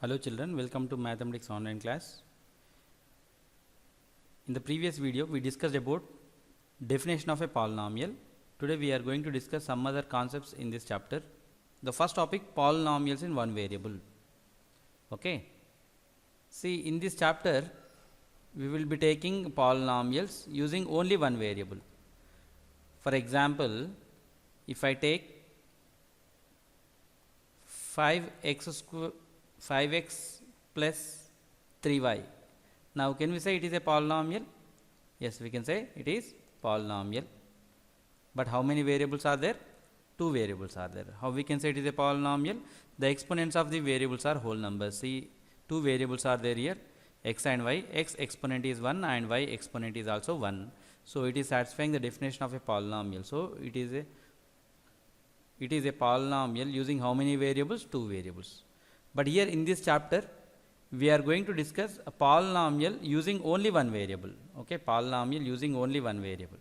Hello children, welcome to mathematics online class. In the previous video we discussed about definition of a polynomial. Today we are going to discuss some other concepts in this chapter. The first topic, polynomials in one variable. Okay. See, in this chapter we will be taking polynomials using only one variable. For example, if I take 5x plus 3y. Now, can we say it is a polynomial? Yes, we can say it is polynomial. But how many variables are there? Two variables are there. How we can say it is a polynomial? The exponents of the variables are whole numbers. See, two variables are there here, x and y. X exponent is 1 and y exponent is also 1. So, it is satisfying the definition of a polynomial. So, it is a polynomial using how many variables? Two variables. But here in this chapter we are going to discuss a polynomial using only one variable. Okay, polynomial using only one variable.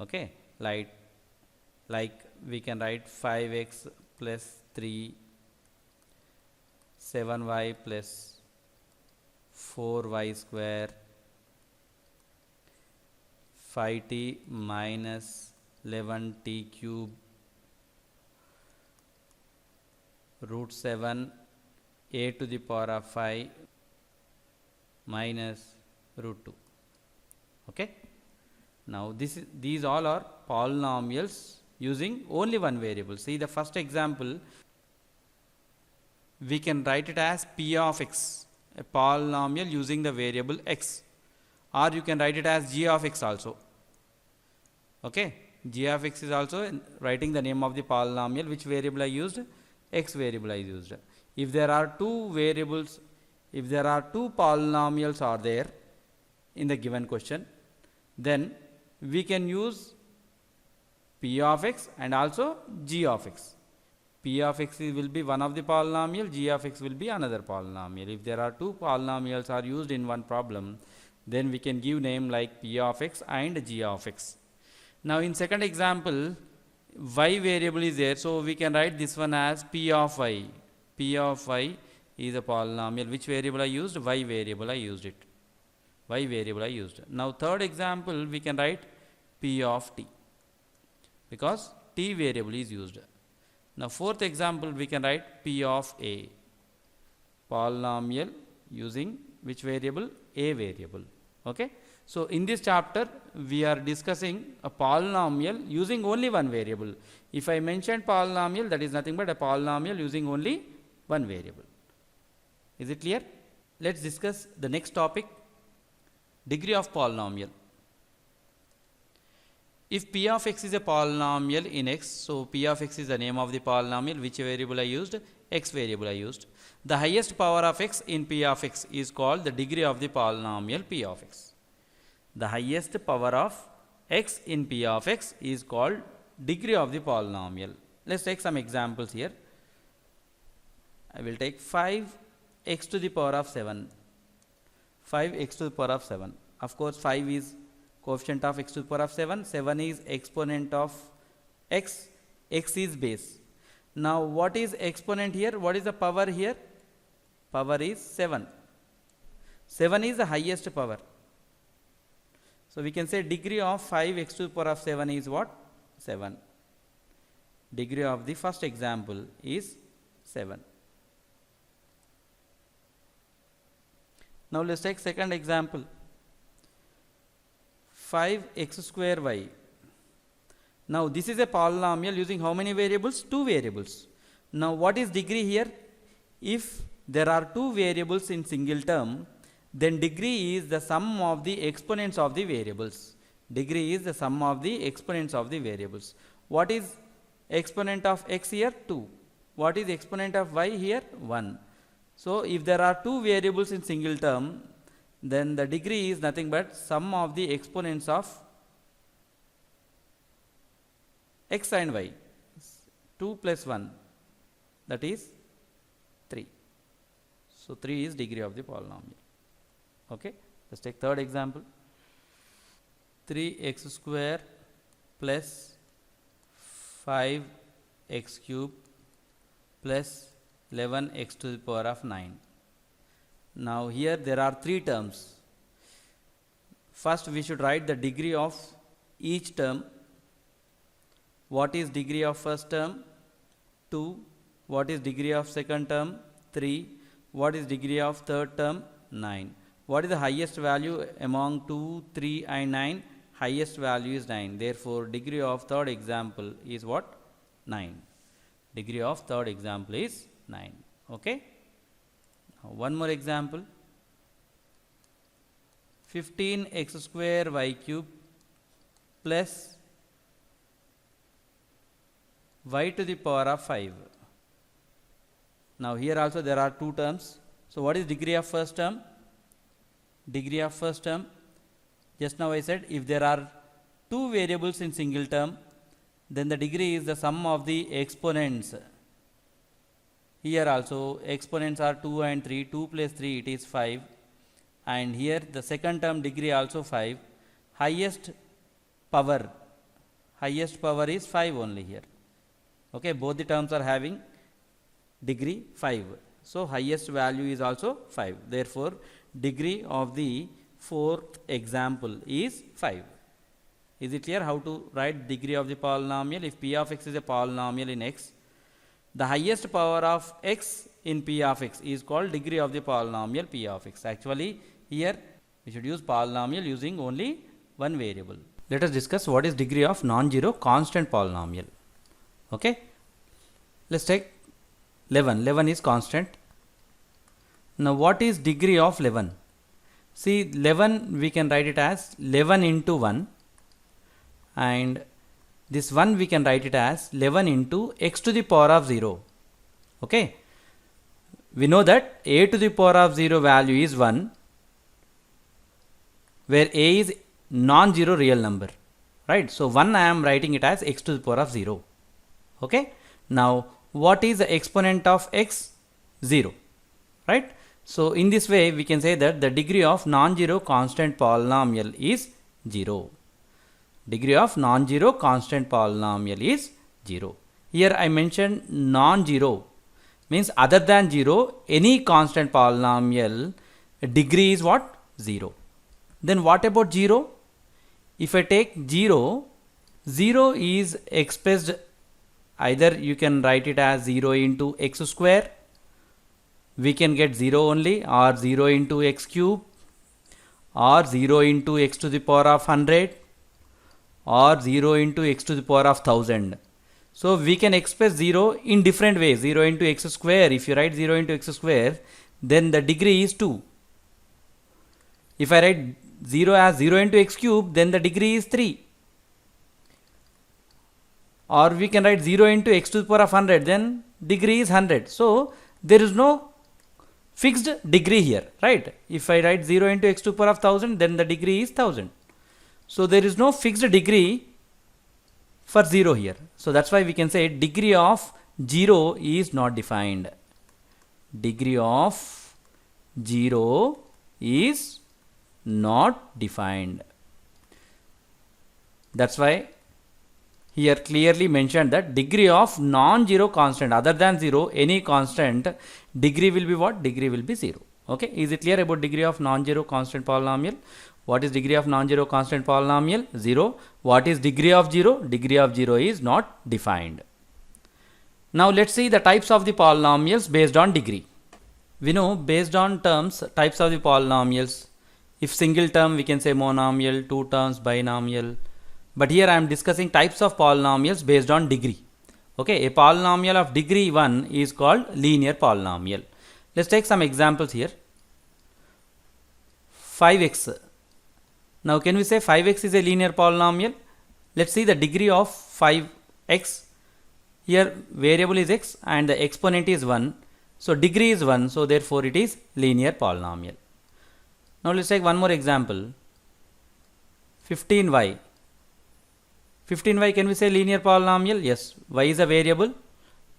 Okay, like we can write 5x plus 3, 7y plus 4y square, 5t minus 11t cube, root 7 a to the power of 5 minus root 2. Okay. Now, these all are polynomials using only one variable. See the first example, we can write it as p of x, a polynomial using the variable x, or you can write it as g of x also. Okay. G of x is also writing the name of the polynomial. Which variable I used? X variable I used. If there are two variables, if there are two polynomials are there in the given question, then we can use p of x and also g of x. P of x will be one of the polynomial, g of x will be another polynomial. If there are two polynomials are used in one problem, then we can give name like p of x and g of x. Now, in second example, y variable is there, so we can write this one as p of y. P of y is a polynomial. Which variable I used? Y variable I used it. Y variable I used. Now, third example we can write p of t because t variable is used. Now, fourth example we can write p of a, polynomial using which variable? A variable. Okay. So, in this chapter we are discussing a polynomial using only one variable. If I mentioned polynomial, that is nothing but a polynomial using only one variable. Is it clear? Let us discuss the next topic, degree of polynomial. If p of x is a polynomial in x, so p of x is the name of the polynomial. Which variable I used? X variable I used. The highest power of x in p of x is called the degree of the polynomial p of x. The highest power of x in p of x is called degree of the polynomial. Let us take some examples here. I will take 5x to the power of 7. 5x to the power of 7. Of course, 5 is coefficient of x to the power of 7. 7 is exponent of x. X is base. Now, what is exponent here? What is the power here? Power is 7. 7 is the highest power. So, we can say degree of 5x to the power of 7 is what? 7. Degree of the first example is 7. Now, let us take second example, 5x square y. Now, this is a polynomial using how many variables? Two variables. Now, what is degree here? If there are two variables in single term, then degree is the sum of the exponents of the variables. Degree is the sum of the exponents of the variables. What is exponent of x here? 2. What is exponent of y here? 1. So, if there are two variables in single term, then the degree is nothing but sum of the exponents of x and y. 2 plus 1, that is 3. So, 3 is degree of the polynomial. Okay. Let us take third example, 3x square plus 5x cube plus 11x to the power of 9. Now here there are three terms. First we should write the degree of each term. What is degree of first term? 2. What is degree of second term? 3. What is degree of third term? 9. What is the highest value among 2, 3 and 9? Highest value is 9. Therefore, degree of third example is what? 9. Degree of third example is 9. Okay. Now, one more example. 15x square y cube plus y to the power of 5. Now here also there are two terms. So what is degree of first term? Degree of first term, just now I said if there are two variables in single term, then the degree is the sum of the exponents. Here also exponents are 2 and 3, 2 plus 3 it is 5, and here the second term degree also 5. Highest power is 5 only here. Okay, both the terms are having degree 5. So highest value is also 5. Therefore, degree of the fourth example is 5. Is it clear how to write degree of the polynomial? If p of x is a polynomial in x, the highest power of x in p of x is called degree of the polynomial p of x. Actually, here we should use polynomial using only one variable. Let us discuss what is degree of non-zero constant polynomial. Okay, let's take 11. 11 is constant. Now what is degree of 11? See, 11 we can write it as 11 into 1, and this 1 we can write it as 11 into x to the power of 0. Okay, we know that a to the power of 0 value is 1, where a is non-zero real number, right? So 1 I am writing it as x to the power of 0. Okay, now what is the exponent of x? 0, right? So in this way we can say that the degree of non-zero constant polynomial is 0. Degree of non-zero constant polynomial is 0. Here I mentioned non-zero means other than 0, any constant polynomial degree is what? 0. Then what about 0? If I take 0, 0 is expressed, either you can write it as 0 into x square, we can get 0 only, or 0 into x cube, or 0 into x to the power of 100, or 0 into x to the power of 1000. So we can express 0 in different ways. 0 into x square, if you write 0 into x square, then the degree is 2. If I write 0 as 0 into x cube, then the degree is 3. Or we can write 0 into x to the power of 100, then degree is 100. So there is no fixed degree here, right? If I write 0 into x to the power of 1000, then the degree is 1000. So there is no fixed degree for 0 here. So that's why we can say degree of 0 is not defined. Degree of 0 is not defined. That's why here clearly mentioned that degree of non-zero constant, other than 0, any constant, degree will be what? Degree will be 0. Okay, is it clear about degree of non-zero constant polynomial? What is degree of non-zero constant polynomial? 0. What is degree of 0? Degree of 0 is not defined. Now let's see the types of the polynomials based on degree. We know based on terms, types of the polynomials. If single term, we can say monomial, two terms, binomial. But here I am discussing types of polynomials based on degree. Okay, a polynomial of degree 1 is called linear polynomial. Let's take some examples here. 5x. Now can we say 5x is a linear polynomial? Let's see the degree of 5x. Here variable is x and the exponent is 1. So degree is 1, so therefore it is linear polynomial. Now let's take one more example. 15y. 15y, can we say linear polynomial? Yes, y is a variable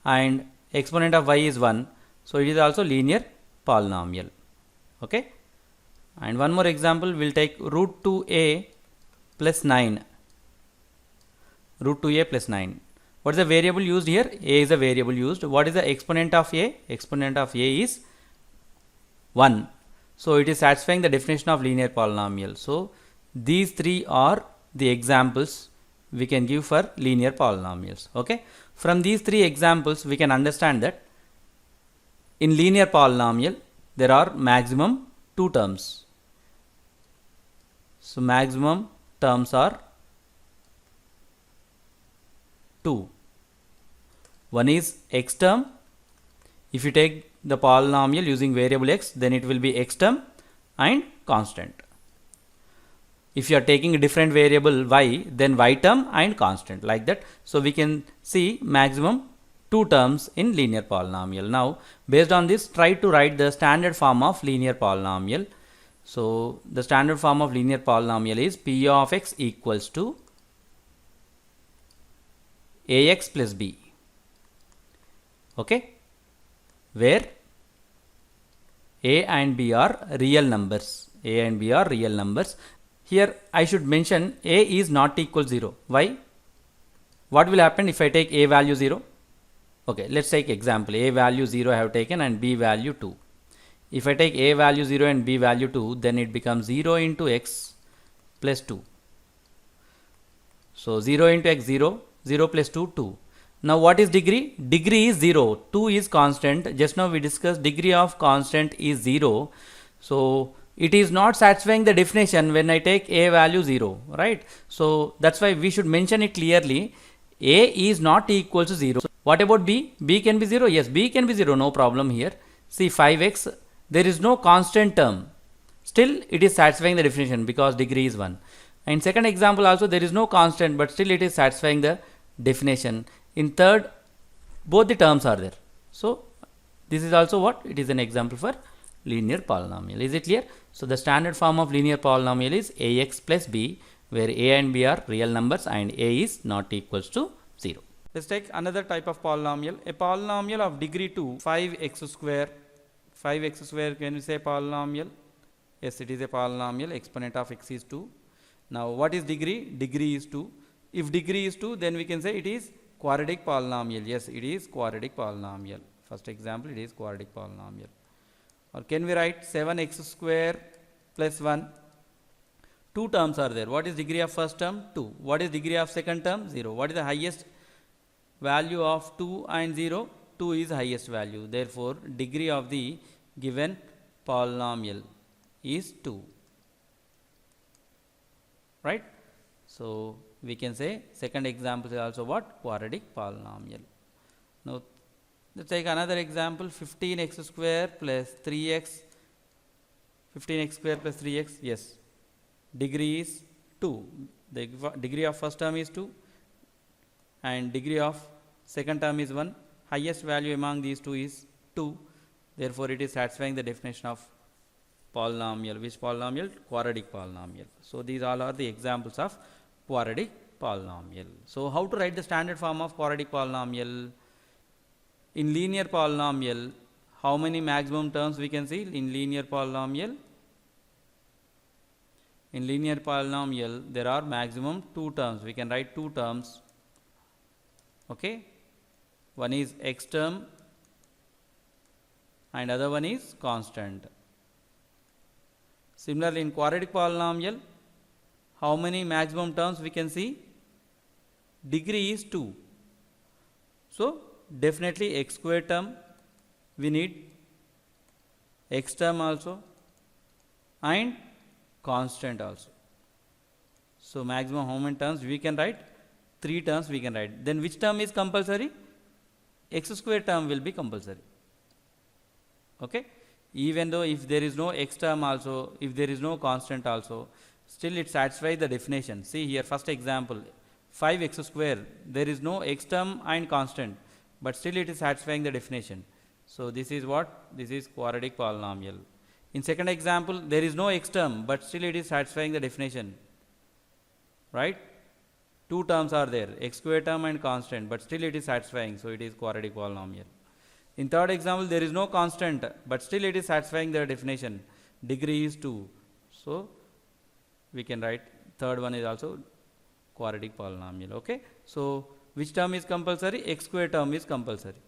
and exponent of y is 1. So it is also linear polynomial. Okay. And one more example, we'll take root 2a plus 9. Root 2a plus 9. What is the variable used here? A is a variable used. What is the exponent of a? Exponent of a is 1. So it is satisfying the definition of linear polynomial. So these three are the examples we can give for linear polynomials. Okay, from these three examples we can understand that in linear polynomial there are maximum two terms. So maximum terms are two. One is x term. If you take the polynomial using variable x, then it will be x term and constant. If you are taking a different variable y, then y term and constant, like that. So we can see maximum two terms in linear polynomial. Now based on this, try to write the standard form of linear polynomial. So the standard form of linear polynomial is p of x equals to ax plus b. Okay, where a and b are real numbers. A and b are real numbers. Here I should mention a is not equal 0. Why? What will happen if I take a value 0? Okay, let's take example. A value 0 I have taken and b value 2. If I take a value 0 and b value 2, then it becomes 0 into x plus 2. So 0 into x 0, 0 plus 2, 2. Now what is degree? Degree is 0, 2 is constant. Just now we discussed degree of constant is 0. So it is not satisfying the definition when I take a value 0, right? So that's why we should mention it clearly. A is not equal to 0. So what about b? B can be 0? Yes, b can be 0, no problem here. See 5x, there is no constant term. Still it is satisfying the definition because degree is 1. And second example also there is no constant, but still it is satisfying the definition. In third, both the terms are there. So this is also what? It is an example for linear polynomial. Is it clear? So the standard form of linear polynomial is ax plus b, where a and b are real numbers and a is not equals to 0. Let's take another type of polynomial. A polynomial of degree 2, 5x square. 5x square, can we say polynomial? Yes, it is a polynomial. Exponent of x is 2. Now what is degree? Degree is 2. If degree is 2, then we can say it is quadratic polynomial. Yes, it is quadratic polynomial. First example, it is quadratic polynomial. Or can we write 7x square plus 1? Two terms are there. What is degree of first term? 2. What is degree of second term? 0. What is the highest value of 2 and 0? 2 is highest value. Therefore, degree of the given polynomial is 2. Right? So we can say second example is also what? Quadratic polynomial. Now let's take another example. 15x square plus 3x. 15x square plus 3x. Yes, degree is 2. The degree of first term is 2 and degree of second term is 1. Highest value among these two is 2. Therefore it is satisfying the definition of polynomial. Which polynomial? Quadratic polynomial. So these all are the examples of quadratic polynomial. So how to write the standard form of quadratic polynomial? In linear polynomial, how many maximum terms we can see in linear polynomial? In linear polynomial, there are maximum two terms. We can write two terms. Okay, one is x term and other one is constant. Similarly, in quadratic polynomial, how many maximum terms we can see? Degree is 2. So definitely x square term, we need x term also and constant also. So maximum how many terms we can write? 3 terms we can write. Then which term is compulsory? X square term will be compulsory. Okay, even though if there is no x term also, if there is no constant also, still it satisfies the definition. See here, first example, 5x square, there is no x term and constant, but still it is satisfying the definition. So this is what? This is quadratic polynomial. In second example, there is no x term, but still it is satisfying the definition, right? Two terms are there, x square term and constant, but still it is satisfying, so it is quadratic polynomial. In third example, there is no constant, but still it is satisfying the definition. Degree is 2. So we can write third one is also quadratic polynomial. Okay. So which term is compulsory? X square term is compulsory.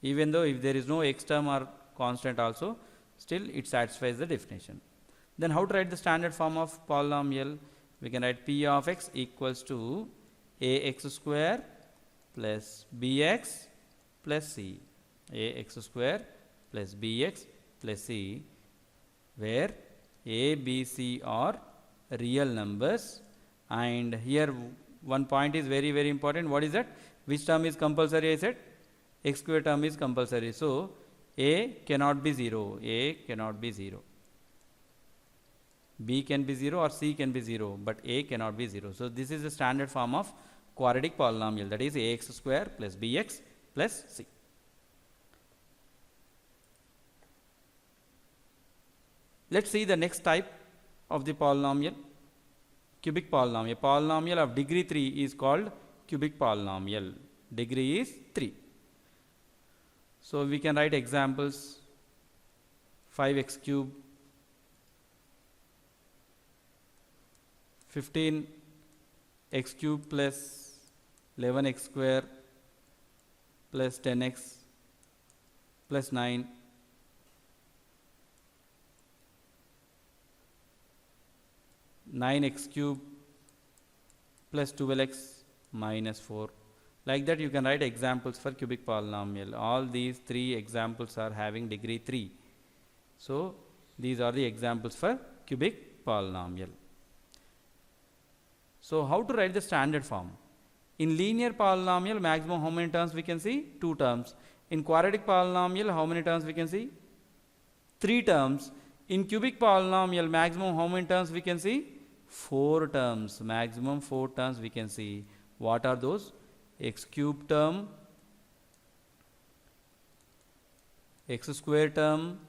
Even though if there is no x term or constant also, still it satisfies the definition. Then how to write the standard form of polynomial? We can write p of x equals to ax square plus bx plus c. Ax square plus bx plus c, where a, b, c are real numbers. And here one point is very, very important. What is that? Which term is compulsory? I said x square term is compulsory. So a cannot be 0. A cannot be 0. B can be 0 or C can be 0, but A cannot be 0. So this is the standard form of quadratic polynomial, that is ax square plus bx plus c. Let's see the next type of the polynomial, cubic polynomial. Polynomial of degree 3 is called cubic polynomial. Degree is 3. So we can write examples: 5x cube, 15x cube plus 11x square plus 10x plus 9, 9x cube plus 12x minus 4. Like that you can write examples for cubic polynomial. All these 3 examples are having degree 3. So these are the examples for cubic polynomial. So how to write the standard form? In linear polynomial, maximum how many terms we can see? 2 terms. In quadratic polynomial, how many terms we can see? 3 terms. In cubic polynomial, maximum how many terms we can see? 4 terms. Maximum 4 terms we can see. What are those? X cube term, x square term,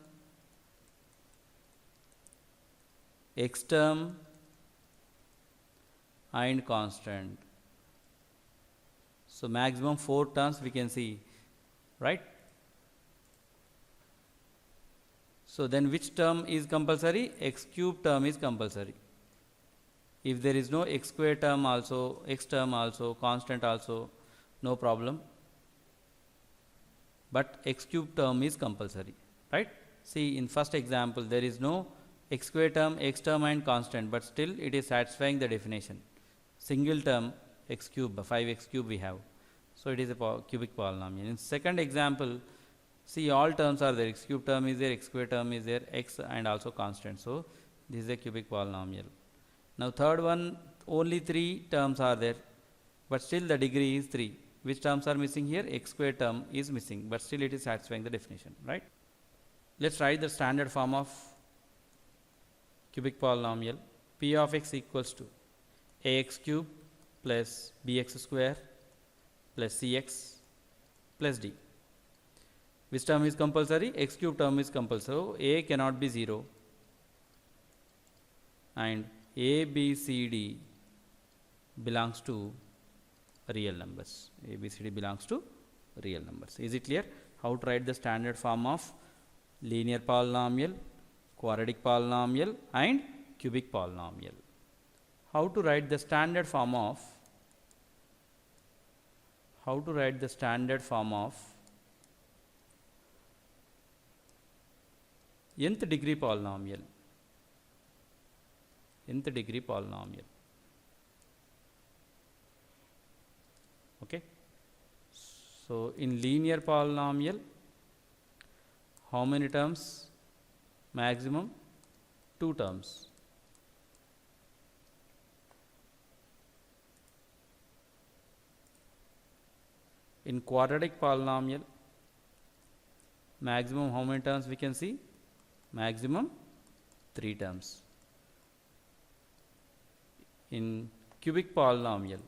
x term, and constant. So maximum 4 terms we can see, right? So then which term is compulsory? X cube term is compulsory. If there is no x square term also, x term also, constant also, no problem. But x cube term is compulsory, right? See, in first example there is no x square term, x term and constant, but still it is satisfying the definition. Single term x cube, 5x cube we have. So it is a cubic polynomial. In second example, see, all terms are there. X cube term is there, x square term is there, x and also constant. So this is a cubic polynomial. Now third one, only 3 terms are there, but still the degree is 3. Which terms are missing here? X square term is missing, but still it is satisfying the definition, right? Let's write the standard form of cubic polynomial. P of x equals to ax cube plus bx square plus cx plus d. Which term is compulsory? X cube term is compulsory. So a cannot be 0, and a, b, c, d belongs to real numbers. A, b, c, d belongs to real numbers. Is it clear? How to write the standard form of linear polynomial, quadratic polynomial and cubic polynomial? How to write the standard form of nth degree polynomial. Nth degree polynomial. Okay. So in linear polynomial, how many terms? Maximum 2 terms. In quadratic polynomial, maximum how many terms we can see? Maximum 3 terms. In cubic polynomial,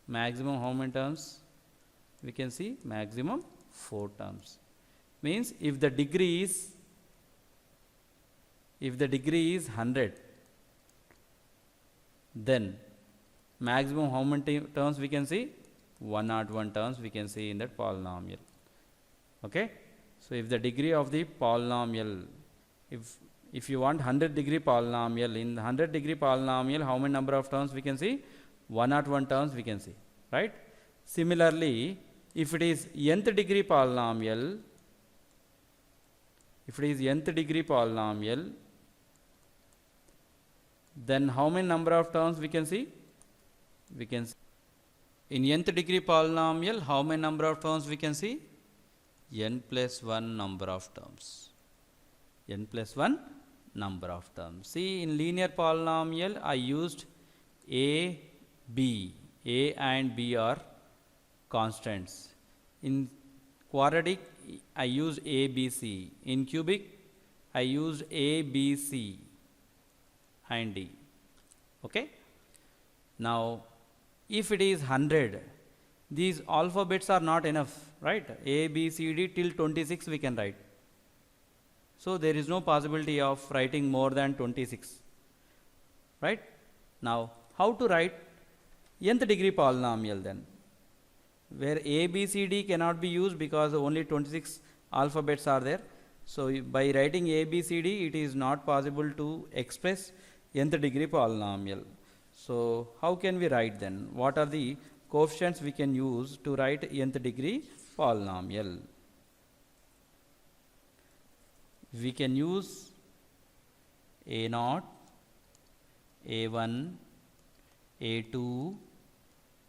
maximum how many terms we can see? Maximum 4 terms. Means if the degree is 100, then maximum how many terms we can see? 101 terms we can see in that polynomial. Okay. So if the degree of the polynomial, if you want 100 degree polynomial, in 100 degree polynomial, how many number of terms we can see? 101 terms we can see, right? Similarly, if it is nth degree polynomial, then how many number of terms we can see? We can see in nth degree polynomial, how many number of terms we can see? N plus 1 number of terms. N plus 1 number of terms. See, in linear polynomial, I used A, B. A and B are constants. In quadratic, I used A, B, C. In cubic, I used A, B, C and D. Okay. Now, if it is 100, these alphabets are not enough, right? A, B, C, D till 26 we can write. So there is no possibility of writing more than 26, right? Now, how to write nth degree polynomial then? Where A, B, C, D cannot be used because only 26 alphabets are there. So by writing A, B, C, D, it is not possible to express nth degree polynomial. So how can we write then? What are the coefficients we can use to write nth degree polynomial? We can use A0, A1, A2,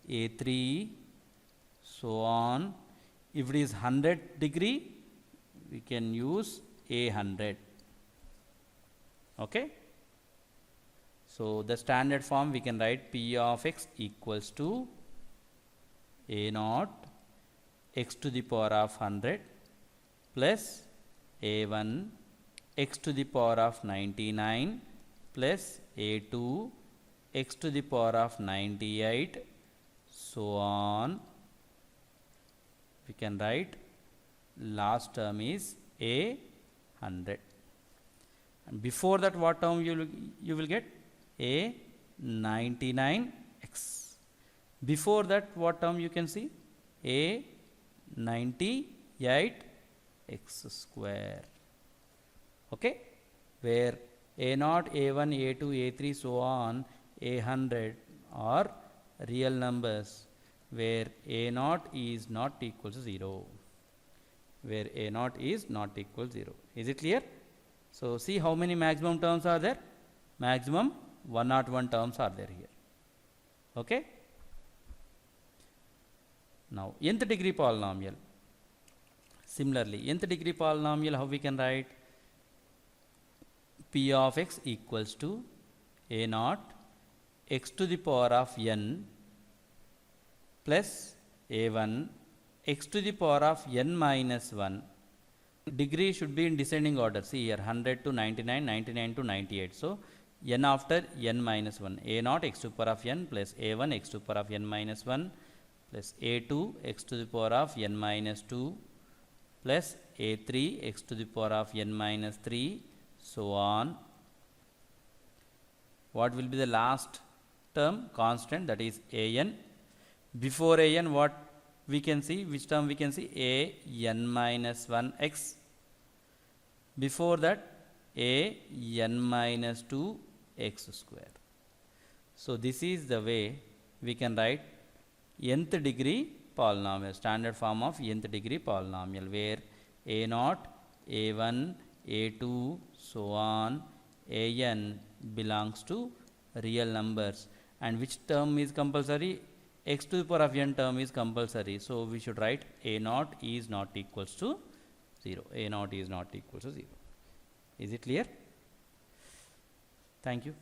A3, so on. If it is 100 degree, we can use A100. Okay. So the standard form we can write P of x equals to A0 x to the power of 100 plus A1 x to the power of 99 plus A2 x to the power of 98, so on. We can write last term is A100. And before that, what term you will get? A99x. Before that, what term you can see? A98x square. Okay, where A0, A1, A2, A3, so on, A100 are real numbers, where A0 is not equal to 0. Where A0 is not equal to 0. Is it clear? So see how many maximum terms are there? Maximum 101 terms are there here. Okay. Now nth degree polynomial. Similarly, nth degree polynomial, how we can write? P of x equals to A0 x to the power of n plus A1 x to the power of n minus 1. Degree should be in descending order. See here, 100 to 99, 99 to 98. So n after n minus 1. A0 x to the power of n plus A1 x to the power of n minus 1 plus A2 x to the power of n minus 2 plus A3 x to the power of n minus 3, so on. What will be the last term? Constant, that is an. Before an, what we can see? Which term we can see? an minus 1x. Before that, an minus 2x square. So this is the way we can write nth degree polynomial, standard form of nth degree polynomial, where A0, A1, A2, so on, an belongs to real numbers. And which term is compulsory? X to the power of n term is compulsory. So we should write A0 is not equals to 0. A0 is not equal to 0. Is it clear? Thank you.